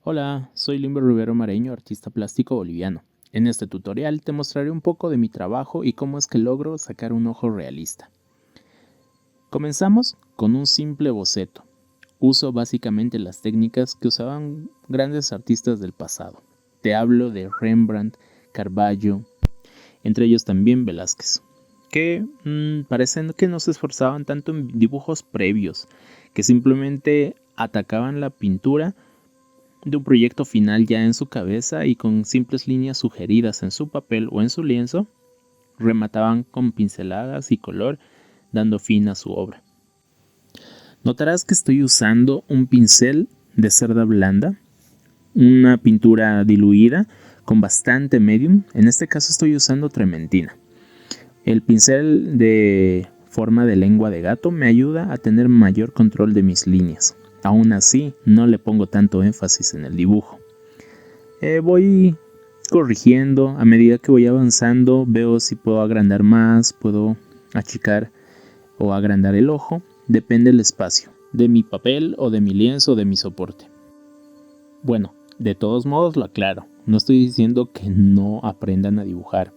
Hola, soy Limber Rivero Mareño, artista plástico boliviano. En este tutorial te mostraré un poco de mi trabajo y cómo es que logro sacar un ojo realista. Comenzamos con un simple boceto. Uso básicamente las técnicas que usaban grandes artistas del pasado. Te hablo de Rembrandt, Caravaggio, entre ellos también Velázquez, que parecen que no se esforzaban tanto en dibujos previos, que simplemente atacaban la pintura de un proyecto final ya en su cabeza y con simples líneas sugeridas en su papel o en su lienzo, remataban con pinceladas y color, dando fin a su obra. Notarás que estoy usando un pincel de cerda blanda, una pintura diluida con bastante medium, en este caso estoy usando trementina. El pincel de forma de lengua de gato me ayuda a tener mayor control de mis líneas. Aún así, no le pongo tanto énfasis en el dibujo. Voy corrigiendo a medida que voy avanzando, veo si puedo agrandar más, puedo achicar o agrandar el ojo, depende del espacio, de mi papel o de mi lienzo o de mi soporte. Bueno, de todos modos lo aclaro, no estoy diciendo que no aprendan a dibujar.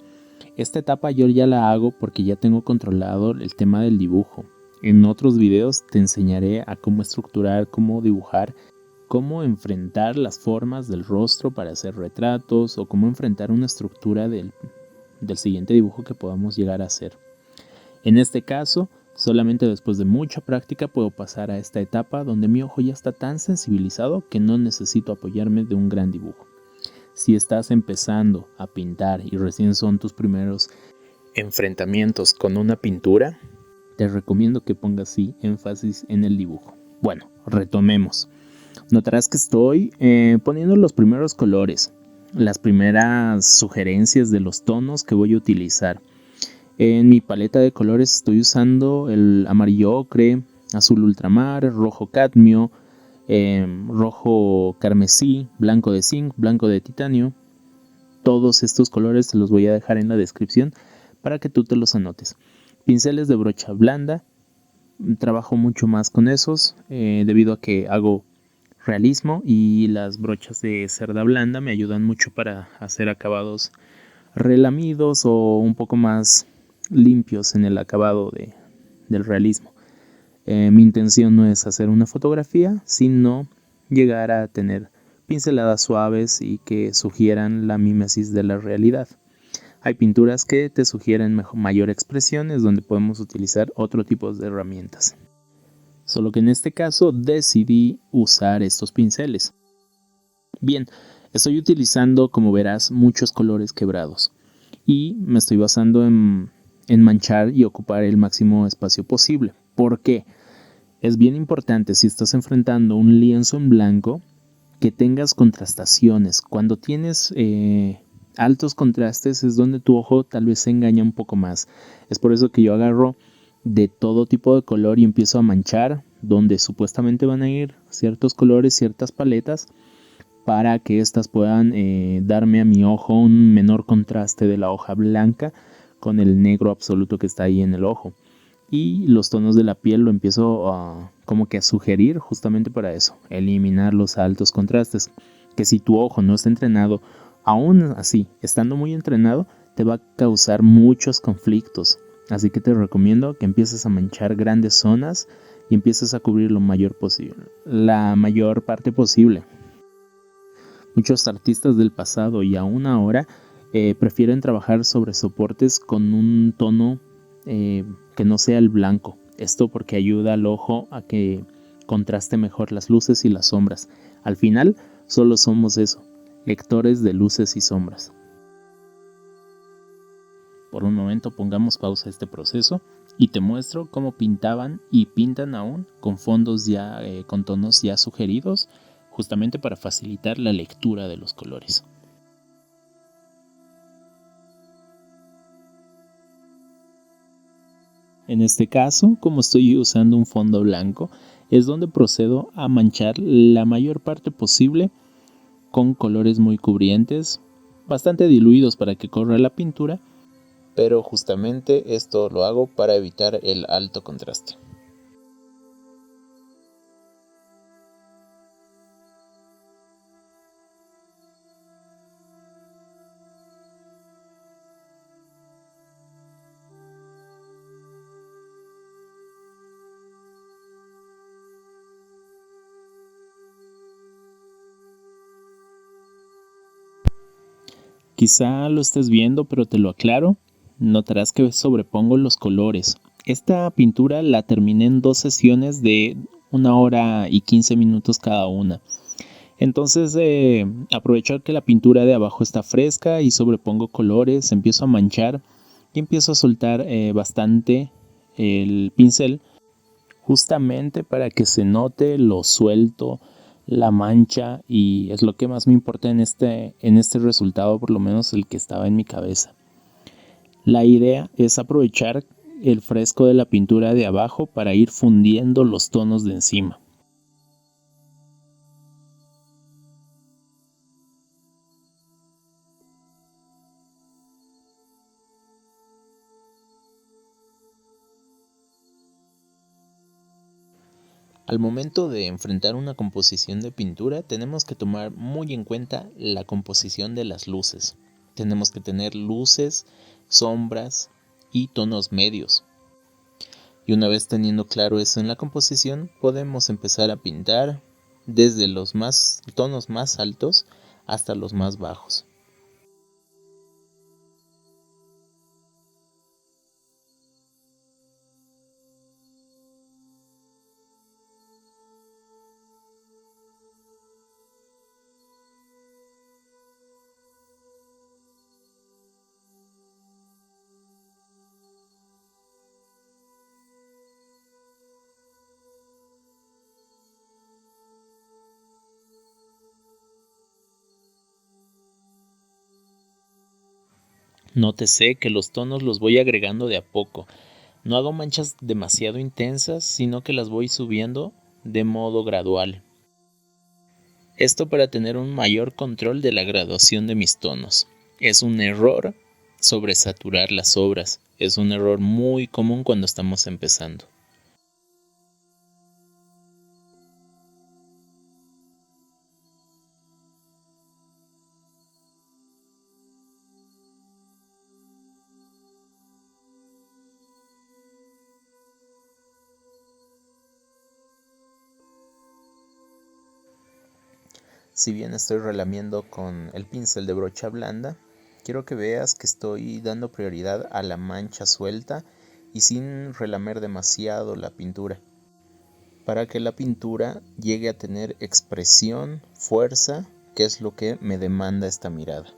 Esta etapa yo ya la hago porque ya tengo controlado el tema del dibujo. En otros videos te enseñaré a cómo estructurar, cómo dibujar, cómo enfrentar las formas del rostro para hacer retratos o cómo enfrentar una estructura del siguiente dibujo que podamos llegar a hacer. En este caso, solamente después de mucha práctica puedo pasar a esta etapa donde mi ojo ya está tan sensibilizado que no necesito apoyarme de un gran dibujo. Si estás empezando a pintar y recién son tus primeros enfrentamientos con una pintura, te recomiendo que pongas énfasis en el dibujo. Bueno, retomemos. Notarás que estoy poniendo los primeros colores, las primeras sugerencias de los tonos que voy a utilizar. En mi paleta de colores estoy usando el amarillo ocre, azul ultramar, rojo cadmio, rojo carmesí, blanco de zinc, blanco de titanio. Todos estos colores te los voy a dejar en la descripción para que tú te los anotes. Pinceles de brocha blanda, trabajo mucho más con esos debido a que hago realismo y las brochas de cerda blanda me ayudan mucho para hacer acabados relamidos o un poco más limpios en el acabado del realismo. Mi intención no es hacer una fotografía, sino llegar a tener pinceladas suaves y que sugieran la mimesis de la realidad. Hay pinturas que te sugieren mayor expresiones donde podemos utilizar otro tipo de herramientas. Solo que en este caso decidí usar estos pinceles. Bien, estoy utilizando, como verás, muchos colores quebrados y me estoy basando en manchar y ocupar el máximo espacio posible. ¿Por qué? Es bien importante si estás enfrentando un lienzo en blanco que tengas contrastaciones. Cuando tienes altos contrastes es donde tu ojo tal vez se engaña un poco más. Es por eso que yo agarro de todo tipo de color y empiezo a manchar donde supuestamente van a ir ciertos colores, ciertas paletas, para que éstas puedan darme a mi ojo un menor contraste de la hoja blanca con el negro absoluto que está ahí en el ojo. Y los tonos de la piel lo empiezo como que a sugerir justamente para eso, eliminar los altos contrastes, que si tu ojo no está entrenado, aún así, estando muy entrenado, te va a causar muchos conflictos. Así que te recomiendo que empieces a manchar grandes zonas y empieces a cubrir lo mayor posible, la mayor parte posible. Muchos artistas del pasado y aún ahora prefieren trabajar sobre soportes con un tono que no sea el blanco. Esto porque ayuda al ojo a que contraste mejor las luces y las sombras. Al final, solo somos eso, lectores de luces y sombras. Por un momento pongamos pausa a este proceso y te muestro cómo pintaban y pintan aún con fondos ya con tonos ya sugeridos, justamente para facilitar la lectura de los colores. En este caso, como estoy usando un fondo blanco, es donde procedo a manchar la mayor parte posible con colores muy cubrientes, bastante diluidos para que corra la pintura, pero justamente esto lo hago para evitar el alto contraste. Quizá lo estés viendo, pero te lo aclaro. Notarás que sobrepongo los colores. Esta pintura la terminé en 2 sesiones de 1 hora y 15 minutos cada una. Entonces aprovecho que la pintura de abajo está fresca y sobrepongo colores, empiezo a manchar y empiezo a soltar bastante el pincel, justamente para que se note lo suelto, la mancha, y es lo que más me importa en este resultado, por lo menos el que estaba en mi cabeza. La idea es aprovechar el fresco de la pintura de abajo para ir fundiendo los tonos de encima. Al momento de enfrentar una composición de pintura, tenemos que tomar muy en cuenta la composición de las luces. Tenemos que tener luces, sombras y tonos medios. Y una vez teniendo claro eso en la composición, podemos empezar a pintar desde los tonos más altos hasta los más bajos. Nótese que los tonos los voy agregando de a poco. No hago manchas demasiado intensas, sino que las voy subiendo de modo gradual. Esto para tener un mayor control de la graduación de mis tonos. Es un error sobresaturar las obras. Es un error muy común cuando estamos empezando. Si bien estoy relamiendo con el pincel de brocha blanda, quiero que veas que estoy dando prioridad a la mancha suelta y sin relamer demasiado la pintura, para que la pintura llegue a tener expresión, fuerza, que es lo que me demanda esta mirada.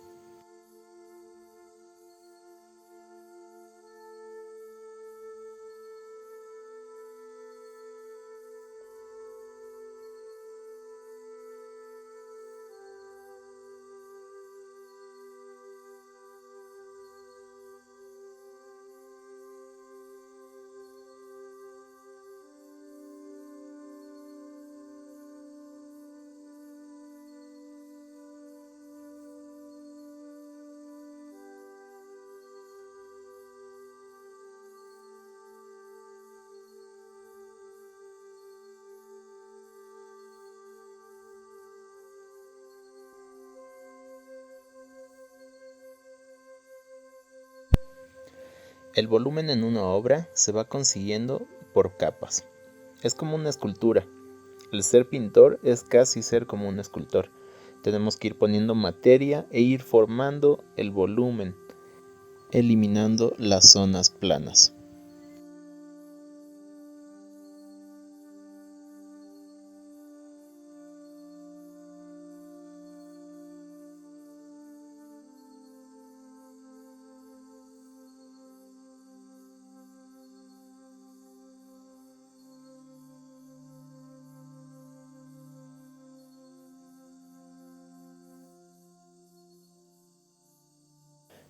El volumen en una obra se va consiguiendo por capas. Es como una escultura. El ser pintor es casi ser como un escultor. Tenemos que ir poniendo materia e ir formando el volumen, eliminando las zonas planas.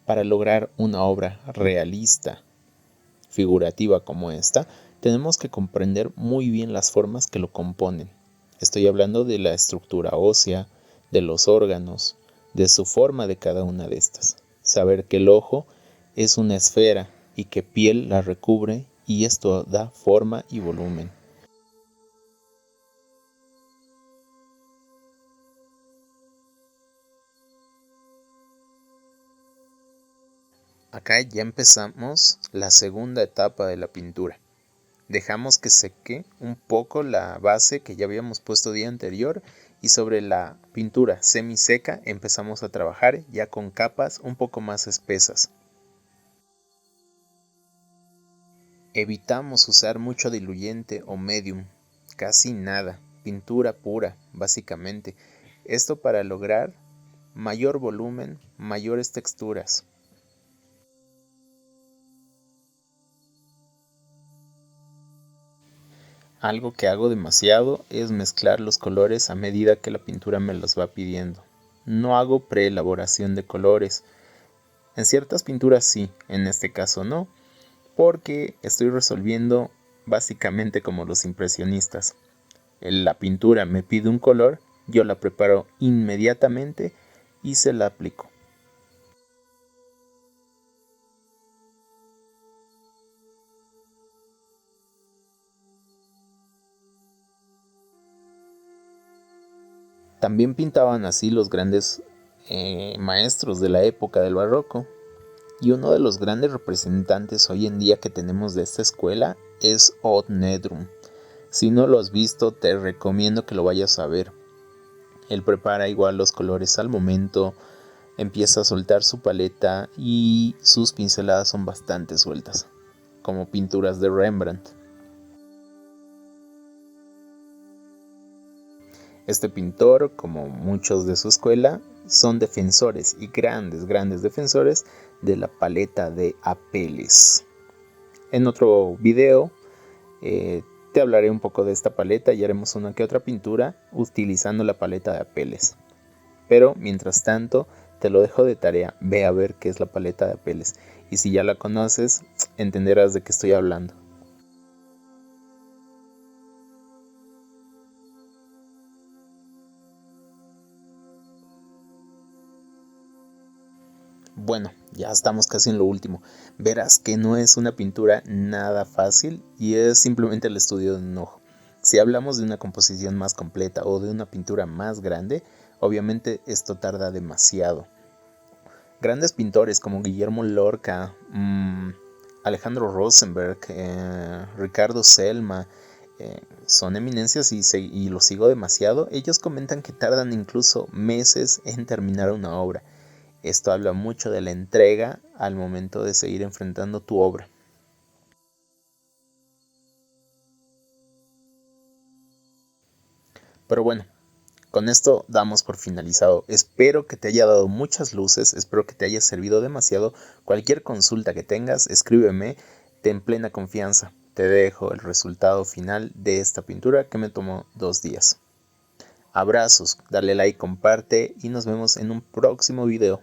Para lograr una obra realista, figurativa como esta, tenemos que comprender muy bien las formas que lo componen. Estoy hablando de la estructura ósea, de los órganos, de su forma de cada una de estas. Saber que el ojo es una esfera y que piel la recubre, y esto da forma y volumen. Acá ya empezamos la segunda etapa de la pintura. Dejamos que seque un poco la base que ya habíamos puesto día anterior Y sobre la pintura semiseca empezamos a trabajar ya con capas un poco más espesas. Evitamos usar mucho diluyente o medium, casi nada, pintura pura, básicamente. Esto para lograr mayor volumen, mayores texturas. Algo que hago demasiado es mezclar los colores a medida que la pintura me los va pidiendo. No hago preelaboración de colores. En ciertas pinturas sí, en este caso no, porque estoy resolviendo básicamente como los impresionistas. La pintura me pide un color, yo la preparo inmediatamente y se la aplico. También pintaban así los grandes maestros de la época del barroco. Y uno de los grandes representantes hoy en día que tenemos de esta escuela es Odd Nedrum. Si no lo has visto, te recomiendo que lo vayas a ver. Él prepara igual los colores al momento, empieza a soltar su paleta y sus pinceladas son bastante sueltas, como pinturas de Rembrandt. Este pintor, como muchos de su escuela, son defensores y grandes defensores de la paleta de Apelles. En otro video te hablaré un poco de esta paleta y haremos una que otra pintura utilizando la paleta de Apelles. Pero mientras tanto te lo dejo de tarea, ve a ver qué es la paleta de Apelles y si ya la conoces entenderás de qué estoy hablando. Bueno, ya estamos casi en lo último. Verás que no es una pintura nada fácil y es simplemente el estudio de un ojo. Si hablamos de una composición más completa o de una pintura más grande, obviamente esto tarda demasiado. Grandes pintores como Guillermo Lorca, Alejandro Rosenberg, Ricardo Selma, son eminencias y los sigo demasiado. Ellos comentan que tardan incluso meses en terminar una obra. Esto habla mucho de la entrega al momento de seguir enfrentando tu obra. Pero bueno, con esto damos por finalizado. Espero que te haya dado muchas luces, espero que te haya servido demasiado. Cualquier consulta que tengas, escríbeme, ten plena confianza. Te dejo el resultado final de esta pintura que me tomó 2 días. Abrazos, dale like, comparte y nos vemos en un próximo video.